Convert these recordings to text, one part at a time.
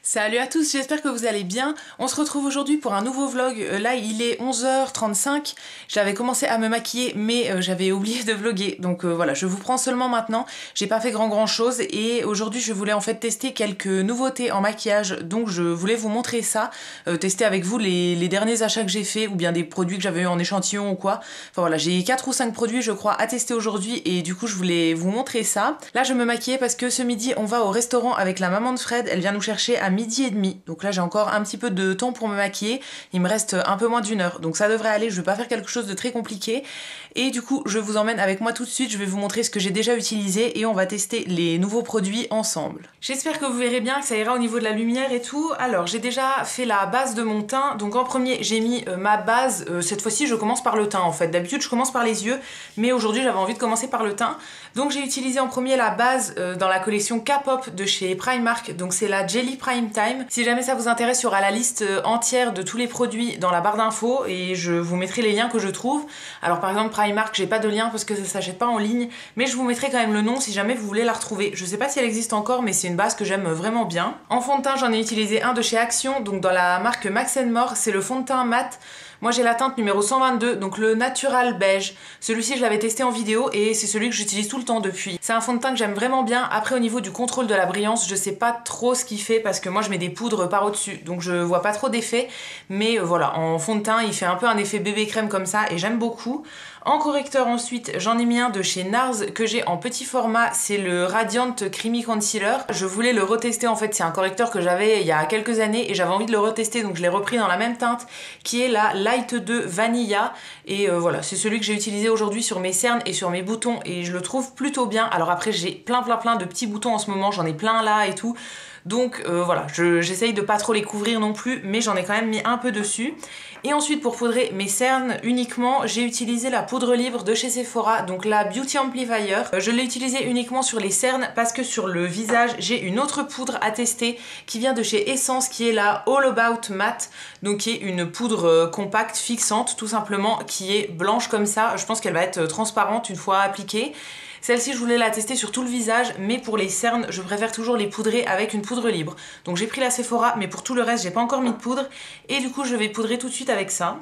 Salut à tous, j'espère que vous allez bien. On se retrouve aujourd'hui pour un nouveau vlog. Là il est 11h35. J'avais commencé à me maquiller mais j'avais oublié de vlogger. Donc voilà, je vous prends seulement maintenant. J'ai pas fait grand chose et aujourd'hui je voulais en fait tester quelques nouveautés en maquillage. Donc je voulais vous montrer ça. Tester avec vous les derniers achats que j'ai fait ou bien des produits que j'avais eu en échantillon ou quoi. Enfin voilà, j'ai 4 ou 5 produits je crois à tester aujourd'hui et du coup je voulais vous montrer ça. Là je me maquillais parce que ce midi on va au restaurant avec la maman de Fred. Elle vient nous chercher à 12h30. Donc là j'ai encore un petit peu de temps pour me maquiller. Il me reste un peu moins d'une heure. Donc ça devrait aller, je vais pas faire quelque chose de très compliqué. Et du coup je vous emmène avec moi tout de suite. Je vais vous montrer ce que j'ai déjà utilisé et on va tester les nouveaux produits ensemble. J'espère que vous verrez bien, que ça ira au niveau de la lumière et tout. Alors j'ai déjà fait la base de mon teint. Donc en premier j'ai mis ma base. Cette fois-ci je commence par le teint en fait. D'habitude je commence par les yeux. Mais aujourd'hui j'avais envie de commencer par le teint. Donc j'ai utilisé en premier la base dans la collection K-Pop de chez Primark. Donc c'est la Jelly Prime Time. Si jamais ça vous intéresse, il y aura la liste entière de tous les produits dans la barre d'infos et je vous mettrai les liens que je trouve. Alors par exemple Primark, j'ai pas de lien parce que ça s'achète pas en ligne, mais je vous mettrai quand même le nom si jamais vous voulez la retrouver. Je sais pas si elle existe encore, mais c'est une base que j'aime vraiment bien. En fond de teint, j'en ai utilisé un de chez Action, donc dans la marque Max & More, c'est le fond de teint mat. Moi j'ai la teinte numéro 122, donc le Natural Beige. Celui-ci je l'avais testé en vidéo et c'est celui que j'utilise tout le temps depuis. C'est un fond de teint que j'aime vraiment bien. Après au niveau du contrôle de la brillance, je sais pas trop ce qu'il fait parce que moi je mets des poudres par au-dessus. Donc je vois pas trop d'effet. Mais voilà, en fond de teint il fait un peu un effet bébé crème comme ça et j'aime beaucoup. En correcteur ensuite, j'en ai mis un de chez NARS que j'ai en petit format, c'est le Radiant Creamy Concealer. Je voulais le retester en fait, c'est un correcteur que j'avais il y a quelques années et j'avais envie de le retester donc je l'ai repris dans la même teinte qui est la Light 2 Vanilla et voilà, c'est celui que j'ai utilisé aujourd'hui sur mes cernes et sur mes boutons et je le trouve plutôt bien. Alors après j'ai plein de petits boutons en ce moment, j'en ai plein là et tout. Donc voilà, j'essaye de pas trop les couvrir non plus, mais j'en ai quand même mis un peu dessus. Et ensuite pour poudrer mes cernes uniquement, j'ai utilisé la poudre libre de chez Sephora, donc la Beauty Amplifier. Je l'ai utilisée uniquement sur les cernes parce que sur le visage, j'ai une autre poudre à tester qui vient de chez Essence, qui est la All About Matte, donc qui est une poudre compacte, fixante tout simplement, qui est blanche comme ça. Je pense qu'elle va être transparente une fois appliquée. Celle-ci, je voulais la tester sur tout le visage, mais pour les cernes, je préfère toujours les poudrer avec une poudre libre. Donc j'ai pris la Sephora, mais pour tout le reste, j'ai pas encore mis de poudre. Et du coup, je vais poudrer tout de suite avec ça.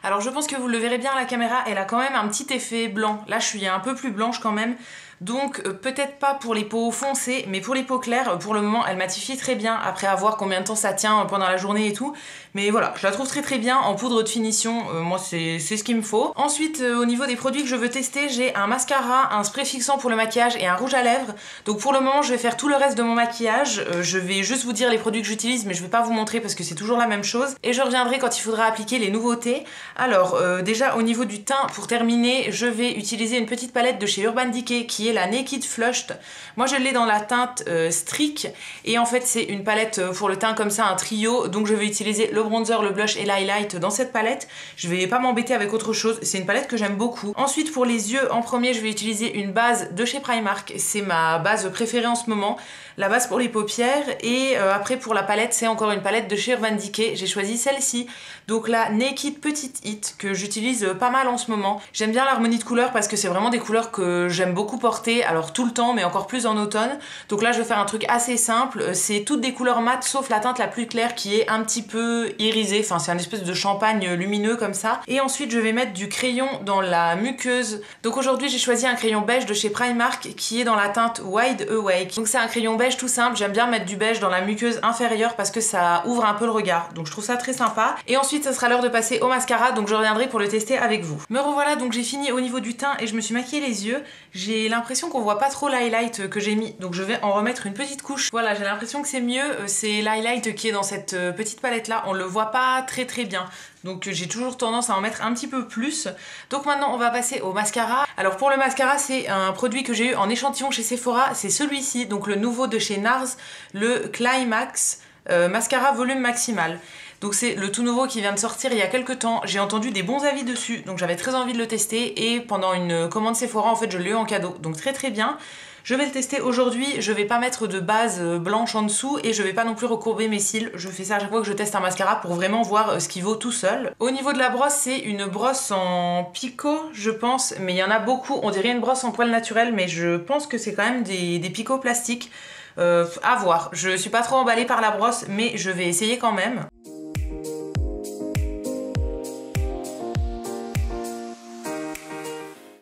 Alors je pense que vous le verrez bien à la caméra, elle a quand même un petit effet blanc. Là, je suis un peu plus blanche quand même. Donc peut-être pas pour les peaux foncées, mais pour les peaux claires, pour le moment elle matifie très bien, après à voir combien de temps ça tient pendant la journée et tout. Mais voilà, je la trouve très bien en poudre de finition, moi c'est ce qu'il me faut. Ensuite au niveau des produits que je veux tester, j'ai un mascara, un spray fixant pour le maquillage et un rouge à lèvres. Donc pour le moment je vais faire tout le reste de mon maquillage, je vais juste vous dire les produits que j'utilise mais je vais pas vous montrer parce que c'est toujours la même chose. Et je reviendrai quand il faudra appliquer les nouveautés. Alors déjà au niveau du teint, pour terminer, je vais utiliser une petite palette de chez Urban Decay qui est la Naked Flushed. Moi je l'ai dans la teinte Streak et en fait c'est une palette pour le teint comme ça, un trio, donc je vais utiliser le bronzer, le blush et l'highlight dans cette palette. Je vais pas m'embêter avec autre chose, c'est une palette que j'aime beaucoup. Ensuite pour les yeux, en premier je vais utiliser une base de chez Primark, c'est ma base préférée en ce moment, la base pour les paupières. Et après pour la palette, c'est encore une palette de chez Urban Decay, j'ai choisi celle-ci, donc la Naked Petite Hit que j'utilise pas mal en ce moment. J'aime bien l'harmonie de couleurs parce que c'est vraiment des couleurs que j'aime beaucoup porter, alors tout le temps mais encore plus en automne. Donc là je vais faire un truc assez simple, c'est toutes des couleurs mates sauf la teinte la plus claire qui est un petit peu irisée, enfin c'est un espèce de champagne lumineux comme ça. Et ensuite je vais mettre du crayon dans la muqueuse. Donc aujourd'hui j'ai choisi un crayon beige de chez Primark qui est dans la teinte Wide Awake. Donc c'est un crayon beige tout simple, j'aime bien mettre du beige dans la muqueuse inférieure parce que ça ouvre un peu le regard, donc je trouve ça très sympa. Et ensuite ça sera l'heure de passer au mascara, donc je reviendrai pour le tester avec vous. Me revoilà, donc j'ai fini au niveau du teint et je me suis maquillé les yeux. J'ai l'impression qu'on voit pas trop l'highlight que j'ai mis, donc je vais en remettre une petite couche. Voilà, j'ai l'impression que c'est mieux, c'est l'highlight qui est dans cette petite palette là, on le voit pas très bien. Donc j'ai toujours tendance à en mettre un petit peu plus. Donc maintenant on va passer au mascara. Alors pour le mascara, c'est un produit que j'ai eu en échantillon chez Sephora, c'est celui-ci, donc le nouveau de chez NARS, le Climax Mascara Volume Maximal. Donc c'est le tout nouveau qui vient de sortir il y a quelques temps. J'ai entendu des bons avis dessus, donc j'avais très envie de le tester. Et pendant une commande Sephora, en fait, je l'ai eu en cadeau, donc très bien. Je vais le tester aujourd'hui, je vais pas mettre de base blanche en dessous et je vais pas non plus recourber mes cils. Je fais ça à chaque fois que je teste un mascara pour vraiment voir ce qu'il vaut tout seul. Au niveau de la brosse, c'est une brosse en picot, je pense, mais il y en a beaucoup. On dirait une brosse en poil naturel, mais je pense que c'est quand même des picots plastiques. À voir. Je suis pas trop emballée par la brosse, mais je vais essayer quand même.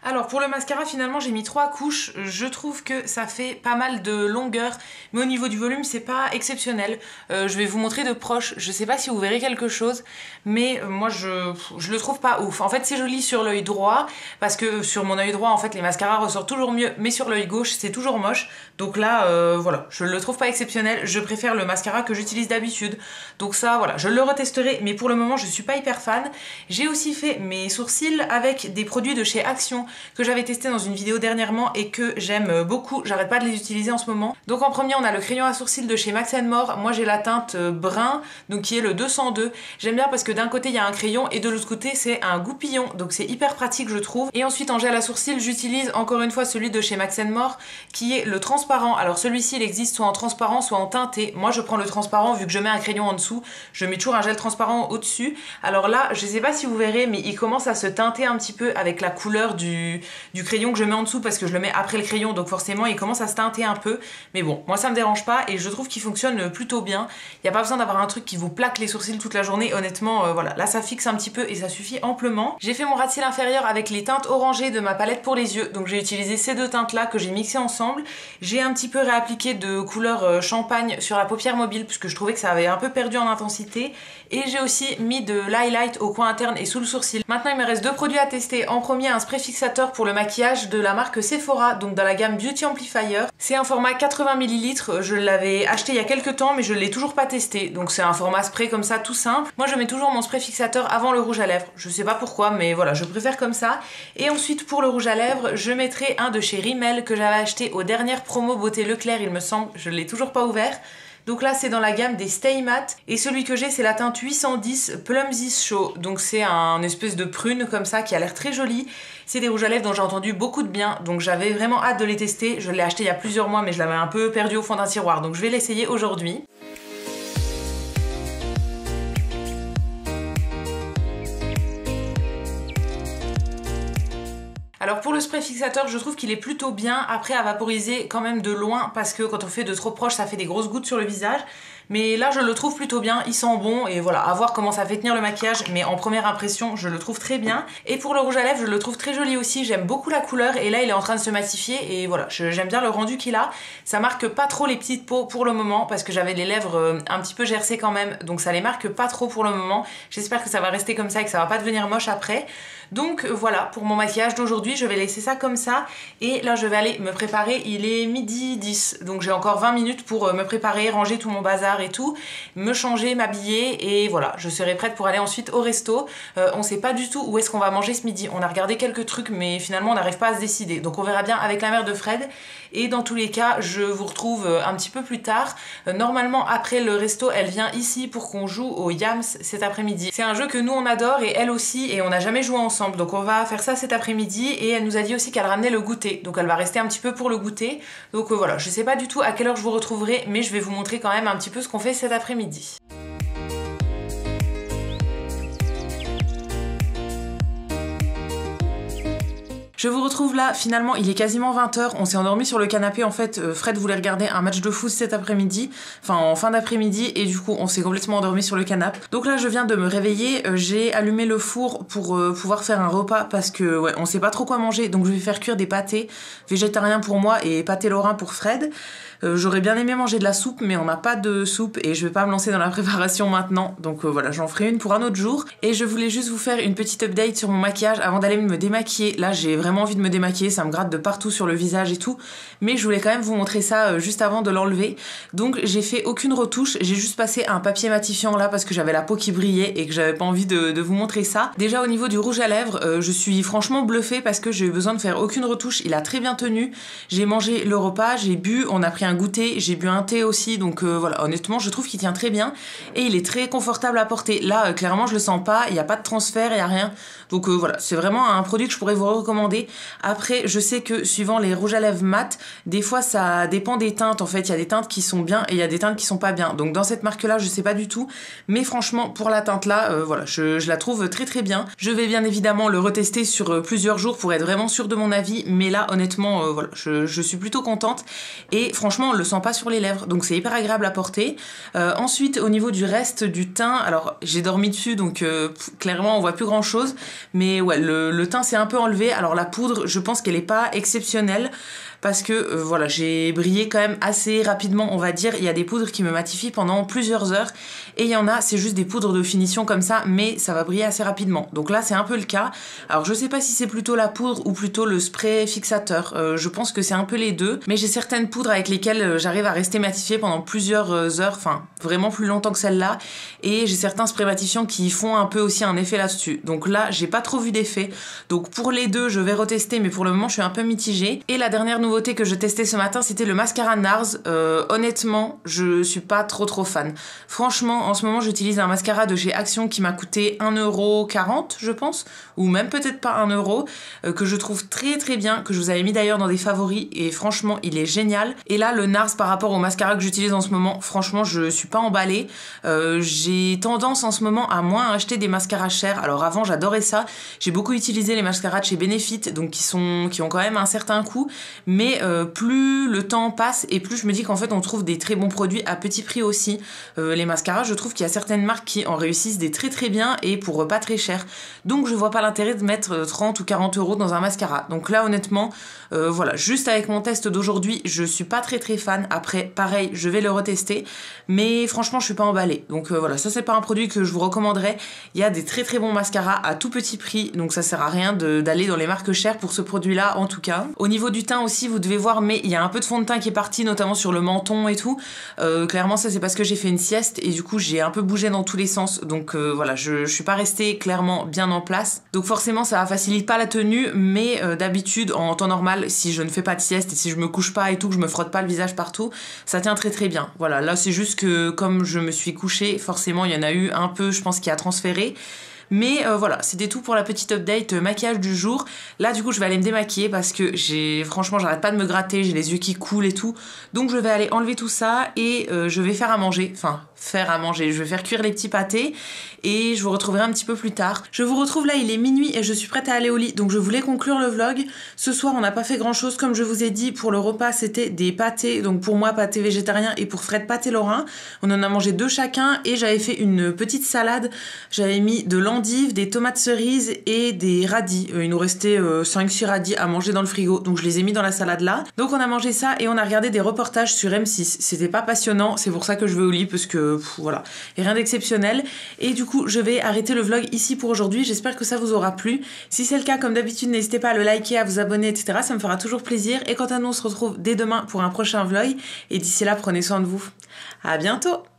Alors pour le mascara, finalement j'ai mis 3 couches, je trouve que ça fait pas mal de longueur, mais au niveau du volume c'est pas exceptionnel. Je vais vous montrer de proche, je sais pas si vous verrez quelque chose, mais moi je le trouve pas ouf. En fait c'est joli sur l'œil droit, parce que sur mon œil droit en fait les mascaras ressortent toujours mieux, mais sur l'œil gauche c'est toujours moche. Donc là voilà, je le trouve pas exceptionnel, je préfère le mascara que j'utilise d'habitude. Donc ça voilà, je le retesterai, mais pour le moment je suis pas hyper fan. J'ai aussi fait mes sourcils avec des produits de chez Action, que j'avais testé dans une vidéo dernièrement et que j'aime beaucoup, j'arrête pas de les utiliser en ce moment. Donc en premier on a le crayon à sourcils de chez Max & More, moi j'ai la teinte brun, donc qui est le 202. J'aime bien parce que d'un côté il y a un crayon et de l'autre côté c'est un goupillon, donc c'est hyper pratique je trouve. Et ensuite en gel à sourcils j'utilise encore une fois celui de chez Max & More qui est le transparent. Alors celui-ci il existe soit en transparent soit en teinté, moi je prends le transparent vu que je mets un crayon en dessous, je mets toujours un gel transparent au-dessus. Alors là je sais pas si vous verrez mais il commence à se teinter un petit peu avec la couleur du crayon que je mets en dessous parce que je le mets après le crayon, donc forcément il commence à se teinter un peu, mais bon moi ça me dérange pas et je trouve qu'il fonctionne plutôt bien. Il n'y a pas besoin d'avoir un truc qui vous plaque les sourcils toute la journée, honnêtement voilà, là ça fixe un petit peu et ça suffit amplement. J'ai fait mon ras de cils inférieur avec les teintes orangées de ma palette pour les yeux, donc j'ai utilisé ces deux teintes là que j'ai mixées ensemble. J'ai un petit peu réappliqué de couleur champagne sur la paupière mobile puisque je trouvais que ça avait un peu perdu en intensité, et j'ai aussi mis de l'highlight au coin interne et sous le sourcil. Maintenant il me reste deux produits à tester. En premier un spray fixateur pour le maquillage de la marque Sephora, donc dans la gamme Beauty Amplifier. C'est un format 80 ml, je l'avais acheté il y a quelques temps mais je l'ai toujours pas testé, donc c'est un format spray comme ça tout simple. Moi je mets toujours mon spray fixateur avant le rouge à lèvres, je sais pas pourquoi mais voilà je préfère comme ça. Et ensuite pour le rouge à lèvres je mettrai un de chez Rimmel que j'avais acheté aux dernières promos Beauté Leclerc il me semble, je l'ai toujours pas ouvert. Donc là c'est dans la gamme des Stay Matte et celui que j'ai c'est la teinte 810 Plum This Show, donc c'est un espèce de prune comme ça qui a l'air très joli. C'est des rouges à lèvres dont j'ai entendu beaucoup de bien, donc j'avais vraiment hâte de les tester. Je l'ai acheté il y a plusieurs mois mais je l'avais un peu perdu au fond d'un tiroir, donc je vais l'essayer aujourd'hui. Alors pour le spray fixateur je trouve qu'il est plutôt bien, après à vaporiser quand même de loin parce que quand on fait de trop proche ça fait des grosses gouttes sur le visage. Mais là je le trouve plutôt bien, il sent bon et voilà, à voir comment ça fait tenir le maquillage, mais en première impression je le trouve très bien. Et pour le rouge à lèvres je le trouve très joli aussi, j'aime beaucoup la couleur et là il est en train de se matifier et voilà, j'aime bien le rendu qu'il a. Ça marque pas trop les petites peaux pour le moment parce que j'avais les lèvres un petit peu gercées quand même, donc ça les marque pas trop pour le moment. J'espère que ça va rester comme ça et que ça va pas devenir moche après. Donc voilà pour mon maquillage d'aujourd'hui, je vais laisser ça comme ça et là je vais aller me préparer, il est midi 10 donc j'ai encore 20 minutes pour me préparer, ranger tout mon bazar et tout, me changer, m'habiller et voilà, je serai prête pour aller ensuite au resto. On sait pas du tout où est-ce qu'on va manger ce midi, on a regardé quelques trucs mais finalement on n'arrive pas à se décider, donc on verra bien avec la mère de Fred et dans tous les cas je vous retrouve un petit peu plus tard. Normalement après le resto elle vient ici pour qu'on joue au Yams cet après-midi. C'est un jeu que nous on adore et elle aussi et on n'a jamais joué ensemble, donc on va faire ça cet après-midi et elle nous a dit aussi qu'elle ramenait le goûter, donc elle va rester un petit peu pour le goûter. Donc voilà, je sais pas du tout à quelle heure je vous retrouverai mais je vais vous montrer quand même un petit peu ce qu'on fait cet après-midi. Je vous retrouve là, finalement il est quasiment 20 h, on s'est endormi sur le canapé en fait, Fred voulait regarder un match de foot cet après-midi, enfin en fin d'après-midi et du coup on s'est complètement endormi sur le canapé. Donc là je viens de me réveiller, j'ai allumé le four pour pouvoir faire un repas parce que ouais on sait pas trop quoi manger, donc je vais faire cuire des pâtés végétariens pour moi et pâtés lorrains pour Fred. J'aurais bien aimé manger de la soupe mais on n'a pas de soupe et je vais pas me lancer dans la préparation maintenant, donc voilà j'en ferai une pour un autre jour. Et je voulais juste vous faire une petite update sur mon maquillage avant d'aller me démaquiller. Là j'ai vraiment envie de me démaquiller, ça me gratte de partout sur le visage et tout, mais je voulais quand même vous montrer ça juste avant de l'enlever. Donc j'ai fait aucune retouche, j'ai juste passé un papier matifiant là parce que j'avais la peau qui brillait et que j'avais pas envie de vous montrer ça. Déjà au niveau du rouge à lèvres je suis franchement bluffée parce que j'ai eu besoin de faire aucune retouche, il a très bien tenu. J'ai mangé le repas, j'ai bu, on a pris un goûter, j'ai bu un thé aussi, donc voilà, honnêtement je trouve qu'il tient très bien et il est très confortable à porter. Là clairement je le sens pas, il n'y a pas de transfert, il n'y a rien, donc voilà, c'est vraiment un produit que je pourrais vous recommander. regarder. Après, je sais que suivant les rouges à lèvres mat, des fois ça dépend des teintes en fait. Il y a des teintes qui sont bien et il y a des teintes qui sont pas bien. Donc dans cette marque là, je sais pas du tout. Mais franchement, pour la teinte là, voilà, je la trouve très très bien. Je vais bien évidemment le retester sur plusieurs jours pour être vraiment sûre de mon avis. Mais là, honnêtement, voilà, je suis plutôt contente. Et franchement, on le sent pas sur les lèvres. Donc c'est hyper agréable à porter. Ensuite, au niveau du reste du teint, alors j'ai dormi dessus, donc clairement on voit plus grand chose. Mais ouais, le teint s'est un peu enlevé. Alors la poudre, je pense qu'elle est pas exceptionnelle. Parce que voilà, j'ai brillé quand même assez rapidement, on va dire. Il y a des poudres qui me matifient pendant plusieurs heures et il y en a, c'est juste des poudres de finition comme ça, mais ça va briller assez rapidement. Donc là, c'est un peu le cas. Alors je sais pas si c'est plutôt la poudre ou plutôt le spray fixateur. Je pense que c'est un peu les deux, mais j'ai certaines poudres avec lesquelles j'arrive à rester matifiée pendant plusieurs heures, enfin vraiment plus longtemps que celle-là. Et j'ai certains sprays matifiants qui font un peu aussi un effet là-dessus. Donc là, j'ai pas trop vu d'effet. Donc pour les deux, je vais retester, mais pour le moment, je suis un peu mitigée. Et la dernière nouveauté que je testais ce matin, c'était le mascara NARS. Honnêtement, je suis pas trop fan. Franchement, en ce moment, j'utilise un mascara de chez Action qui m'a coûté 1,40 €, je pense, ou même peut-être pas 1 €, que je trouve très très bien, que je vous avais mis d'ailleurs dans des favoris, et franchement, il est génial. Et là, le NARS par rapport au mascara que j'utilise en ce moment, franchement, je suis pas emballée. J'ai tendance en ce moment à moins acheter des mascaras chers. Alors avant, j'adorais ça. J'ai beaucoup utilisé les mascaras de chez Benefit, donc qui ont quand même un certain coût, mais plus le temps passe et plus je me dis qu'en fait on trouve des très bons produits à petit prix aussi. Les mascaras, je trouve qu'il y a certaines marques qui en réussissent des très bien et pour pas très cher. Donc je vois pas l'intérêt de mettre 30 ou 40 € dans un mascara. Donc là honnêtement, voilà, juste avec mon test d'aujourd'hui, je suis pas très fan. Après, pareil, je vais le retester, mais franchement je suis pas emballée. Donc voilà, ça c'est pas un produit que je vous recommanderais. Il y a des très bons mascaras à tout petit prix, donc ça sert à rien d'aller dans les marques chères pour ce produit là en tout cas. Au niveau du teint aussi, vous devez voir, mais il y a un peu de fond de teint qui est parti, notamment sur le menton et tout. Clairement ça c'est parce que j'ai fait une sieste et du coup j'ai un peu bougé dans tous les sens, donc voilà, je suis pas restée clairement bien en place. Donc forcément ça facilite pas la tenue, mais d'habitude en temps normal, si je ne fais pas de sieste et si je me couche pas et tout, que je me frotte pas le visage partout, ça tient très bien. Voilà, là c'est juste que comme je me suis couchée, forcément il y en a eu un peu, je pense, qui a transféré. Mais voilà, c'était tout pour la petite update maquillage du jour. Là du coup je vais aller me démaquiller parce que franchement j'arrête pas de me gratter, j'ai les yeux qui coulent et tout. Donc je vais aller enlever tout ça et je vais faire à manger. Enfin, je vais faire cuire les petits pâtés et je vous retrouverai un petit peu plus tard. Je vous retrouve là, il est minuit et je suis prête à aller au lit. Donc je voulais conclure le vlog. Ce soir on n'a pas fait grand chose, comme je vous ai dit. Pour le repas c'était des pâtés, donc pour moi pâté végétarien et pour Fred pâté lorrain. On en a mangé 2 chacun et j'avais fait une petite salade. J'avais mis de l'endive, des tomates cerises et des radis. Il nous restait 5-6 radis à manger dans le frigo, donc je les ai mis dans la salade là. Donc on a mangé ça et on a regardé des reportages sur M6. C'était pas passionnant, c'est pour ça que je vais au lit, parce que voilà, et rien d'exceptionnel. Et du coup je vais arrêter le vlog ici pour aujourd'hui. J'espère que ça vous aura plu. Si c'est le cas, comme d'habitude, n'hésitez pas à le liker, à vous abonner, etc. Ça me fera toujours plaisir. Et quant à nous, on se retrouve dès demain pour un prochain vlog. Et d'ici là, prenez soin de vous. À bientôt!